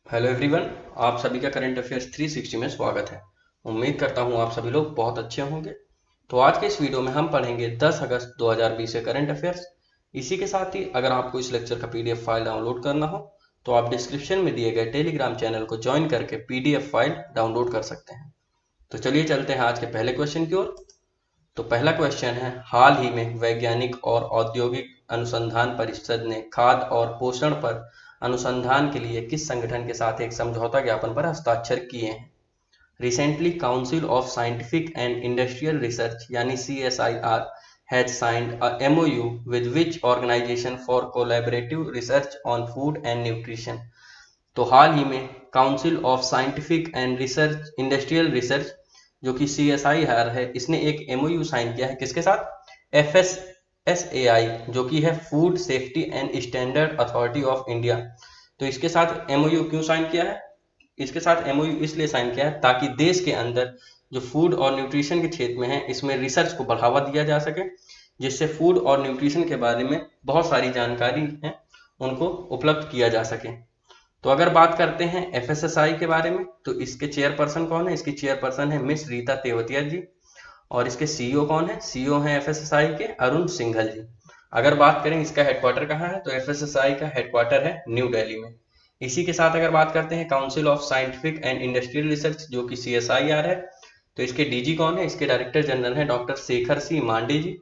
Hello everyone. आप सभी का करंट अफेयर्स 360 में स्वागत है। उम्मीद करता हूँ आप सभी लोग बहुत अच्छे होंगे। तो आज के इस वीडियो में हम पढ़ेंगे 10 अगस्त 2020 के करंट अफेयर्स। इसी के साथ ही अगर आपको इस लेक्चर का पीडीएफ फाइल डाउनलोड करना हो तो आप डिस्क्रिप्शन में दिए गए टेलीग्राम चैनल को ज्वाइन करके पीडीएफ फाइल डाउनलोड कर सकते हैं। तो चलिए चलते हैं आज के पहले क्वेश्चन की ओर। तो पहला क्वेश्चन है, हाल ही में वैज्ञानिक और औद्योगिक अनुसंधान परिषद ने खाद्य और पोषण पर अनुसंधान के लिए किस संगठन के साथ एक समझौता ज्ञापन पर हस्ताक्षर किए हैं? Recently council of scientific and industrial research यानी CSIR has signed a MOU with which organization for collaborative research on food and nutrition। तो हाल ही में council of scientific and research industrial research जो कि CSIR है, इसने एक MOU साइन किया है किसके साथ? FSSAI जो कि है food safety and standard authority of India. तो इसके साथ MOU क्यों साइन किया है? इसके साथ MOU इसलिए साइन किया है ताकि देश के अंदर जो फूड और न्यूट्रिशन के क्षेत्र में है इसमें रिसर्च को बढ़ावा दिया जा सके, जिससे फूड और न्यूट्रिशन के बारे में बहुत सारी जानकारी है उनको उपलब्ध किया जा सके। तो अगर बात करते हैं FSSAI के बारे में तो इसके चेयरपर्सन कौन है? इसकी चेयरपर्सन है मिस रीता तेवतिया जी। और इसके CEO कौन है? CEO हैं FSSAI के अरुण सिंघल जी। अगर बात करें इसका हेडक्वार्टर कहाँ है तो FSSAI का हेडक्वार्टर है न्यू दिल्ली में। इसी के साथ अगर बात करते हैं council of scientific and industrial research जो कि CSIR है, तो इसके DG कौन है? इसके डायरेक्टर जनरल है डॉक्टर शेखर सी मांडे जी।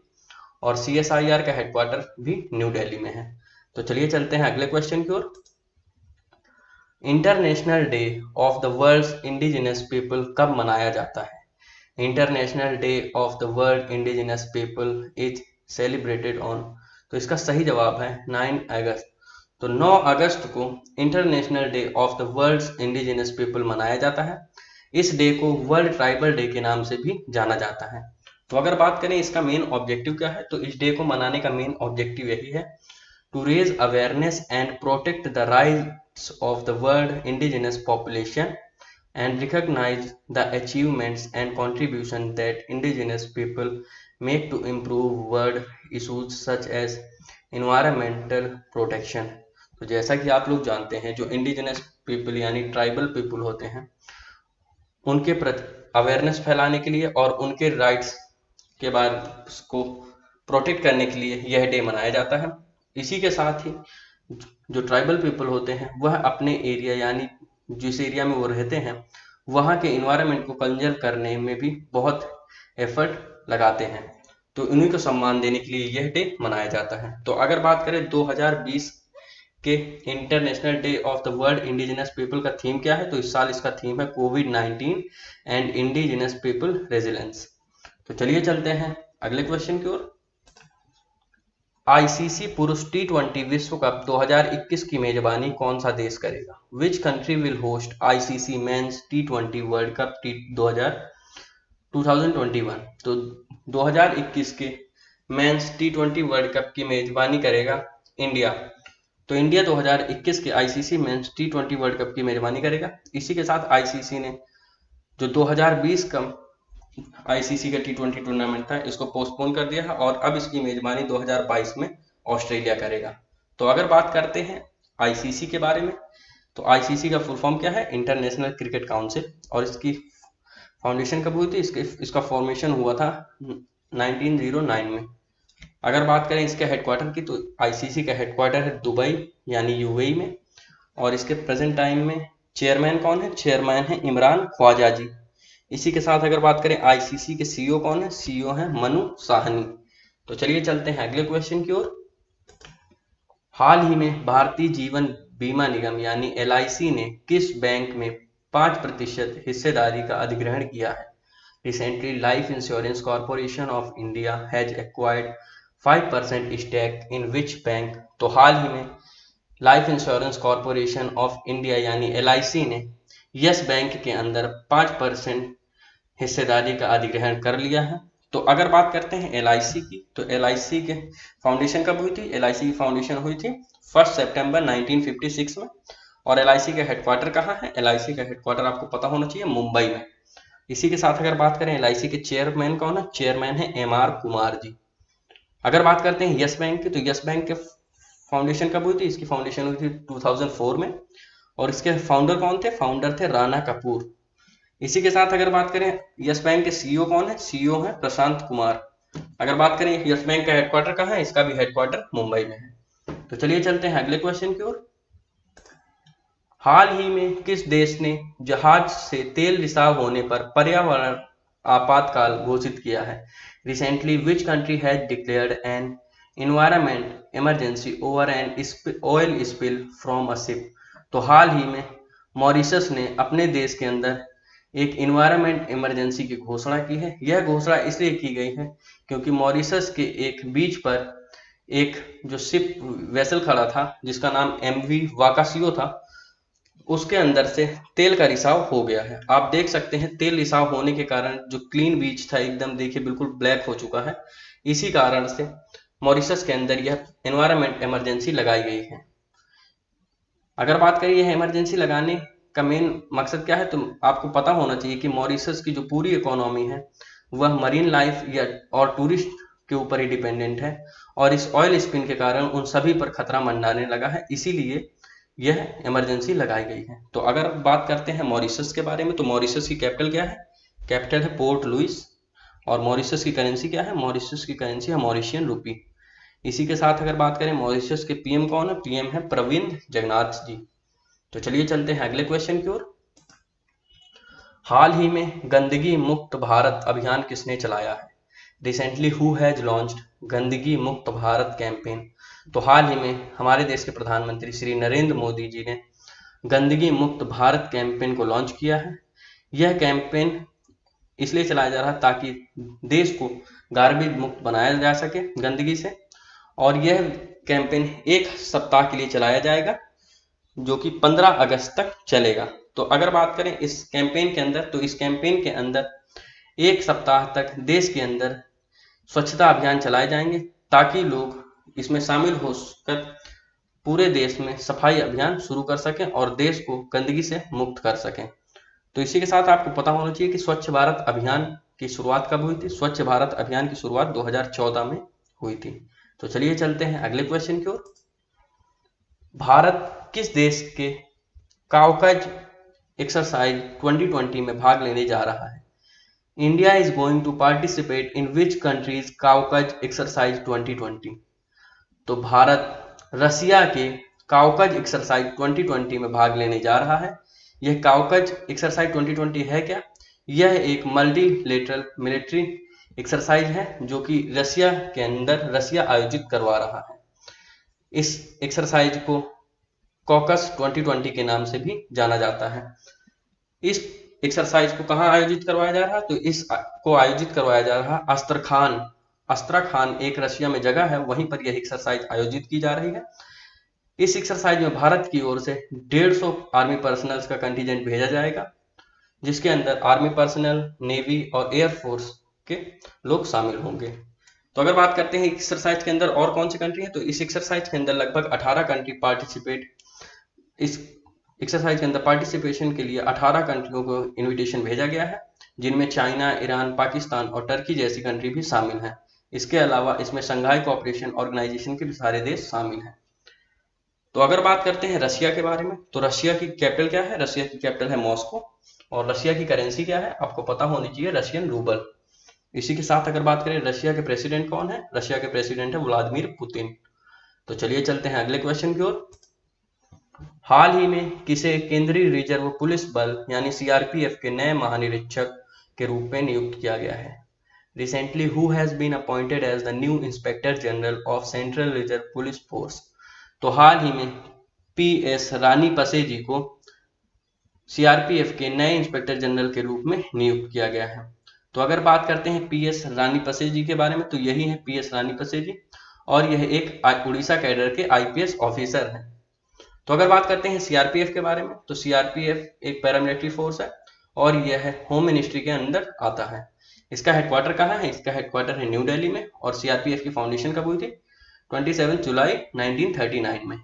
और CSIR का हेडक्वार्टर भी न्यू दिल्ली में है। तो चलिए चलते हैं अगले क्वेश्चन की ओर। International day of the world's indigenous people कब मनाया जाता है? International day of the world indigenous people is celebrated on. तो इसका सही जवाब है 9 अगस्त। तो 9 अगस्त को international day of the world's indigenous people मनाया जाता है। इस डे को वर्ल्ड ट्राइबल डे के नाम से भी जाना जाता है। तो अगर बात करें इसका मेन ऑब्जेक्टिव क्या है, तो इस डे को मनाने का मेन ऑब्जेक्टिव यही है, to raise awareness and protect the rights of the world indigenous population and recognize the achievements and contributions that indigenous people make to improve world issues such as environmental protection। तो जैसा कि आप लोग जानते हैं, जो इंडिजिनस पीपल यानी tribal people होते हैं उनके प्रति अवेयरनेस फैलाने के लिए और उनके राइट्स के बारे को प्रोटेक्ट करने के लिए यह डे मनाया जाता है। इसी के साथ ही जो ट्राइबल पीपल होते हैं वह अपने एरिया यानी जिस एरिया में वो रहते हैं वहाँ के इन्वायरमेंट को कंजर्व करने में भी बहुत एफर्ट लगाते हैं। तो उन्हीं को सम्मान देने के लिए यह डे मनाया जाता है। तो अगर बात करें 2020 के international day of the world indigenous people का थीम क्या है, तो इस साल इसका थीम है कोविड-19 एंड इंडिजिनस पीपल रेजिलेंस। तो चलिए चलते हैं अगले क्वेश्चन की ओर। आईसीसी पुरुष T20 विश्व कप 2021 की मेजबानी कौन सा देश करेगा? Which country will host ICC men's T20 world cup 2021। तो 2021 के मेंस T20 वर्ल्ड कप की मेजबानी करेगा इंडिया। तो इंडिया 2021 के ICC men's T20 world cup की मेजबानी करेगा। इसी के साथ आईसीसी ने जो 2020 का आईसीसी का T20 टूर्नामेंट था इसको पोस्टपोन कर दिया है और अब इसकी मेजबानी 2022 में ऑस्ट्रेलिया करेगा। तो अगर बात करते हैं आईसीसी के बारे में तो आईसीसी का फुल फॉर्म क्या है? International cricket council. और इसकी फाउंडेशन कब हुई थी? इसका फॉर्मेशन हुआ था 1909 में। अगर बात करें इसके हेडक्वार्टर की तो आईसीसी का हेडक्वार्टर है दुबई यानी यूएई में। और इसके प्रेजेंट टाइम में चेयरमैन कौन है? चेयरमैन है इमरान ख्वाजा जी। इसी के साथ अगर बात करें आईसीसी के सीईओ कौन है? सीईओ है मनु साहनी। तो चलिए चलते हैं अगले क्वेश्चन की ओर। हाल ही में भारतीय जीवन बीमा निगम यानी LIC ने किस बैंक में 5% हिस्सेदारी का अधिग्रहण किया है? Recently life insurance corporation of India has acquired 5% stake in which bank. तो हाल ही में life insurance corporation of India यानी LIC ने यस बैंक के अंदर 5% हिस्सेदारी का अधिग्रहण कर लिया है। तो अगर बात करते हैं LIC की तो LIC के फाउंडेशन कब हुई थी? LIC की फाउंडेशन हुई थी 1 सितंबर 1956 में। और LIC का हेडक्वार्टर कहाँ है? LIC का हेडक्वार्टर आपको पता होना चाहिए मुंबई में। इसी के साथ अगर बात करें LIC के चेयरमैन कौन है? चेयरमैन है MR कुमार जी। अगर बात करते हैं यस बैंक की तो यस बैंक के फाउंडेशन कब हुई थी? इसकी फाउंडेशन हुई थी 2004 में। और इसके फाउंडर कौन थे? फाउंडर थे राणा कपूर। इसी के साथ अगर बात करें यस बैंक के सीईओ कौन है? सीईओ है प्रशांत कुमार। अगर बात करें यस बैंक का हेडक्वार्टर कहाँ है? इसका भी हेडक्वार्टर मुंबई में है। तो चलिए चलते हैं अगले क्वेश्चन की ओर। हाल ही में किस देश ने जहाज से तेल रिसाव होने पर पर्यावरण आपातकाल घोषित किया है? Recently which country has declared an environment emergency over an oil spill from a ship. तो हाल ही में मॉरिशस ने अपने देश के अंदर एक इन्वायरमेंट इमरजेंसी की घोषणा की है। यह घोषणा इसलिए की गई है क्योंकि मॉरिशस के एक बीच पर एक जो शिप वेसल खड़ा था जिसका नाम एमवी वाकासियो था, उसके अंदर से तेल का रिसाव हो गया है। आप देख सकते हैं तेल रिसाव होने के कारण जो क्लीन बीच था एकदम देखिए बिल्कुल ब्लैक हो चुका है। इसी कारण से मॉरिशस के अंदर यह एनवायरमेंट इमरजेंसी लगाई गई है। अगर बात करें यह इमरजेंसी लगाने का मेन मकसद क्या है, तो आपको पता होना चाहिए कि मॉरिशस की जो पूरी इकोनॉमी है वह मरीन लाइफ या और टूरिस्ट के ऊपर ही डिपेंडेंट है, और इस ऑयल स्पिन के कारण उन सभी पर खतरा मंडराने लगा है, इसीलिए यह इमरजेंसी लगाई गई है। तो अगर बात करते हैं मॉरिशस के बारे में, तो मॉरिशस की कैपिटल क्या है? कैपिटल है पोर्ट लुइस। और मॉरिशस की करेंसी क्या है? मॉरिशस की करेंसी है मॉरिशियन रूपी। इसी के साथ अगर बात करें मॉरिशस के पीएम कौन है? पीएम है प्रविंद जगन्नाथ जी। तो चलिए चलते हैं अगले क्वेश्चन की ओर। हाल ही में गंदगी मुक्त भारत अभियान किसने चलाया है? रिसेंटली हु हैज लॉन्च्ड गंदगी मुक्त भारत कैंपेन। तो हाल ही में हमारे देश के प्रधानमंत्री श्री नरेंद्र मोदी जी ने गंदगी मुक्त भारत कैंपेन को लॉन्च किया है। यह कैंपेन इसलिए चलाया जा रहा है ताकि देश को गार्बेज मुक्त बनाया जा सके गंदगी से, और यह कैंपेन एक सप्ताह के लिए चलाया जाएगा जो कि 15 अगस्त तक चलेगा। तो अगर बात करें इस कैंपेन के अंदर, तो इस कैंपेन के अंदर एक सप्ताह तक देश के अंदर स्वच्छता अभियान चलाए जाएंगे ताकि लोग इसमें शामिल होकर पूरे देश में सफाई अभियान शुरू कर सकें और देश को गंदगी से मुक्त कर सकें। तो इसी के साथ आपको पता होना चाहिए कि स्वच्छ भारत अभियान की शुरुआत कब हुई थी? स्वच्छ भारत अभियान की शुरुआत 2014 में हुई थी। तो चलिए चलते हैं अगले क्वेश्चन की ओर। भारत किस देश के काउकाज एक्सरसाइज 2020 में भाग लेने जा रहा है? India is going to participate in which countries Kavkaz exercise 2020। तो भारत रसिया के काउकाज एक्सरसाइज 2020 में भाग लेने जा रहा है। यह काउकाज एक्सरसाइज 2020 है क्या? यह एक मल्टीलेटरल मिलिट्री एक्सरसाइज है जो कि रसिया के अंदर रसिया आयोजित करवा रहा है। इस एक्सरसाइज को कॉकस 2020 के नाम से भी जाना जाता है। इस एक्सरसाइज को कहाँ आयोजित करवाया जा रहा है? तो इस को आयोजित करवाया जा रहा है अस्त्रखान एक रशिया में जगह है, वहीं पर यह एक्सरसाइज आयोजित की जा रही है। इस एक्सरसाइज में भारत की ओर से 150 आर्मी पर्सनल का कंटीजेंट भेजा जाएगा, जिसके अंदर आर्मी पर्सनल, नेवी और एयरफोर्स के लोग शामिल होंगे। तो अगर बात करते हैं एक्सरसाइज के अंदर और कौन सी कंट्री है, तो इस एक्सरसाइज के अंदर लगभग 18 कंट्री पार्टिसिपेट इस एक्सरसाइज के अंदर पार्टिसिपेशन के लिए 18 कंट्रियों को इनविटेशन भेजा गया है, जिनमें चाइना, ईरान, पाकिस्तान और टर्की जैसी कंट्री भी शामिल हैं। इसके अलावा इसमें शंघाई कोऑपरेशन ऑर्गेनाइजेशन के भी सारे देश शामिल हैं। तो अगर बात करते हैं रशिया के बारे में, तो रशिया की कैपिटल क्या है? रशिया की कैपिटल है मॉस्को। और रशिया की करेंसी क्या है? आपको पता होनी चाहिए, रशियन रूबल। इसी के साथ अगर बात करें रशिया के प्रेसिडेंट कौन है? रशिया के प्रेसिडेंट है व्लादिमीर पुतिन। तो चलिए चलते हैं अगले क्वेश्चन की ओर। हाल ही में किसे केंद्रीय रिजर्व पुलिस बल यानी सीआरपीएफ के नए महानिरीक्षक के रूप में नियुक्त किया गया है? Recently who has been appointed as the new inspector general of central reserve police force. तो हाल ही में पीएस रानीपसे जी को सीआरपीएफ के नए इंस्पेक्टर जनरल के रूप में नियुक्त किया गया है। तो अगर बात करते हैं पीएस रानीपसे जी के बारे में, तो यही है पीएस रानीपसे जी, और यह एक उड़ीसा कैडर के आईपीएस ऑफिसर हैं। तो अगर बात करते हैं सीआरपीएफ के बारे में, तो सीआरपीएफ एक पैरामिलिट्री फोर्स है और यह होम मिनिस्ट्री के अंदर आता है। इसका हेडक्वार्टर कहाँ है? इसका हेडक्वार्टर है न्यू दिल्ली में। और सीआरपीएफ की फाउंडेशन कब हुई थी? 27 जुलाई 1939 में।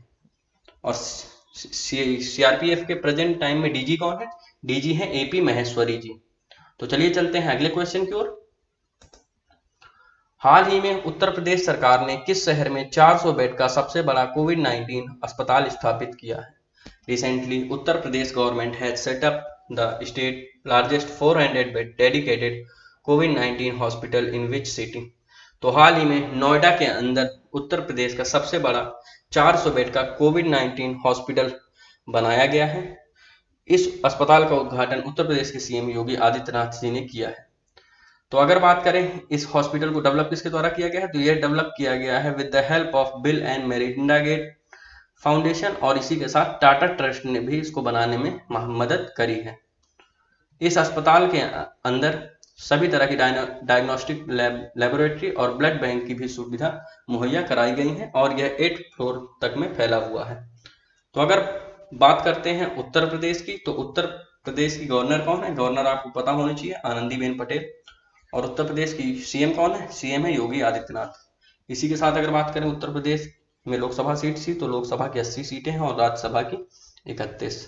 और सीआरपीएफ के प्रेजेंट टाइम में डीजी कौन है? डीजी है एपी महेश्वरी जी। तो चलिए चलते हैं अगले क्वेश्चन की ओर। हाल ही में उत्तर प्रदेश सरकार ने किस शहर में 400 बेड का सबसे बड़ा कोविड-19 अस्पताल स्थापित किया है? Recently, Uttar Pradesh government has set up the state largest 400 bed dedicated COVID-19 hospital in which city? तो हाल ही में नोएडा के अंदर उत्तर प्रदेश का सबसे बड़ा 400 बेड का कोविड-19 हॉस्पिटल बनाया गया है। इस अस्पताल का उद्घाटन उत्तर प्रदेश के सीएम योगी आदित्यनाथ जी ने किया है। तो अगर बात करें इस हॉस्पिटल को डेवलप किसके द्वारा किया गया है, तो यह डेवलप किया गया है with the help of Bill and Melinda Gate foundation, और इसी के साथ टाटा ट्रस्ट ने भी इसको बनाने में मदद करी है। इस अस्पताल के अंदर सभी तरह की डायग्नोस्टिक लेबोरेटरी और ब्लड बैंक की भी सुविधा मुहैया कराई गई है और यह 8 फ्लोर तक में फैला हुआ है। तो अगर बात करते हैं उत्तर प्रदेश की, तो उत्तर प्रदेश की गवर्नर कौन है? गवर्नर आपको पता होनी चाहिए, आनंदीबेन पटेल। और उत्तर प्रदेश की सीएम कौन है? सीएम है योगी आदित्यनाथ। इसी के साथ अगर बात करें उत्तर प्रदेश में लोकसभा सीट थी, तो लोकसभा की 80 सीटें हैं और राज्यसभा की 31।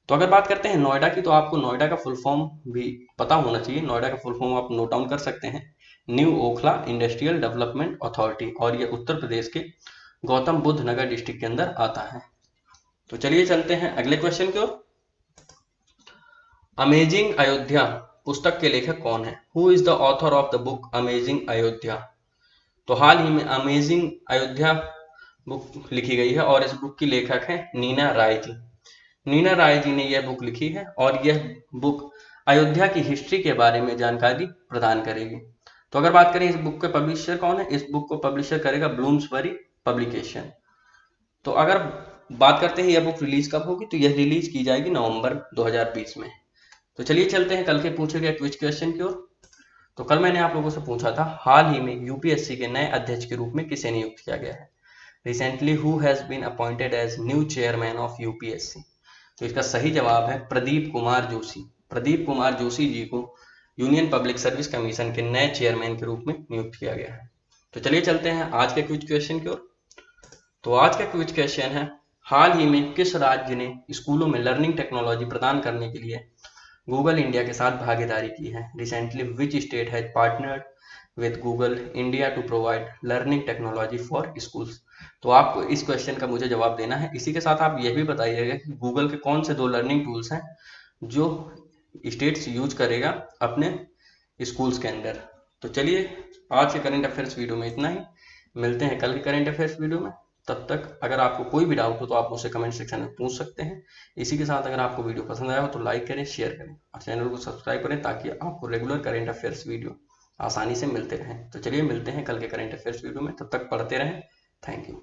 तो अगर बात करते हैं नोएडा की, तो आपको नोएडा का फुल फॉर्म भी पता होना चाहिए। नोएडा का फुल फॉर्म आप नोट डाउन कर सकते हैं, new Okhla industrial development authority, और ये उत्तर प्रदेश के गौतम बुद्ध नगर डिस्ट्रिक्ट के अंदर आता है। तो चलिए चलते हैं अगले क्वेश्चन की ओर। अमेजिंग अयोध्या पुस्तक के लेखक कौन है? Who is the author of the book amazing Ayodhya? तो हाल ही में अमेजिंग अयोध्या बुक लिखी गई है और इस बुक की लेखक है नीना राय जी। नीना राय जी ने यह बुक लिखी है और यह बुक अयोध्या की हिस्ट्री के बारे में जानकारी प्रदान करेगी। तो अगर बात करें इस बुक के पब्लिशर कौन है, इस बुक को पब्लिशर करेगा ब्लूम्सबरी पब्लिकेशन। तो अगर बात करते हैं यह बुक रिलीज कब होगी, तो यह रिलीज की जाएगी नवंबर 2020 में। तो चलिए चलते हैं कल के पूछे गए क्विज क्वेश्चन की ओर। तो कल मैंने आप लोगों से पूछा था हाल ही में यूपीएससी के नए अध्यक्ष के रूप में किसे नियुक्त किया गया है? Recently who has been appointed as new chairman of UPSC? तो इसका सही जवाब है प्रदीप कुमार जोशी। प्रदीप कुमार जोशी जी को यूनियन पब्लिक सर्विस कमीशन के नए चेयरमैन के रूप में नियुक्त किया गया है। तो चलिए चलते हैं आज के क्विज क्वेश्चन की ओर। तो आज का क्विज क्वेश्चन है, हाल ही में किस राज्य ने स्कूलों में लर्निंग टेक्नोलॉजी प्रदान करने के लिए गूगल इंडिया के साथ भागीदारी की है? Recently which state has partnered with Google India to provide learning technology for schools? तो आपको इस क्वेश्चन का मुझे जवाब देना है। इसी के साथ आप यह भी बताइएगा कि गूगल के कौन से 2 लर्निंग टूल्स हैं जो स्टेट्स यूज करेगा अपने स्कूल्स के अंदर। तो चलिए आज के करंट अफेयर्स वीडियो में इतना ही, मिलते हैं कल के करंट अफेयर्स वीडियो में। तब तक अगर आपको कोई भी डाउट हो तो आप मुझसे कमेंट सेक्शन में पूछ सकते हैं। इसी के साथ अगर आपको वीडियो पसंद आया हो तो लाइक करें, शेयर करें और चैनल को सब्सक्राइब करें ताकि आपको रेगुलर करंट अफेयर्स वीडियो आसानी से मिलते रहें। तो चलिए मिलते हैं कल के करंट अफेयर्स वीडियो में, तब तक पढ़ते रहें। Thank you.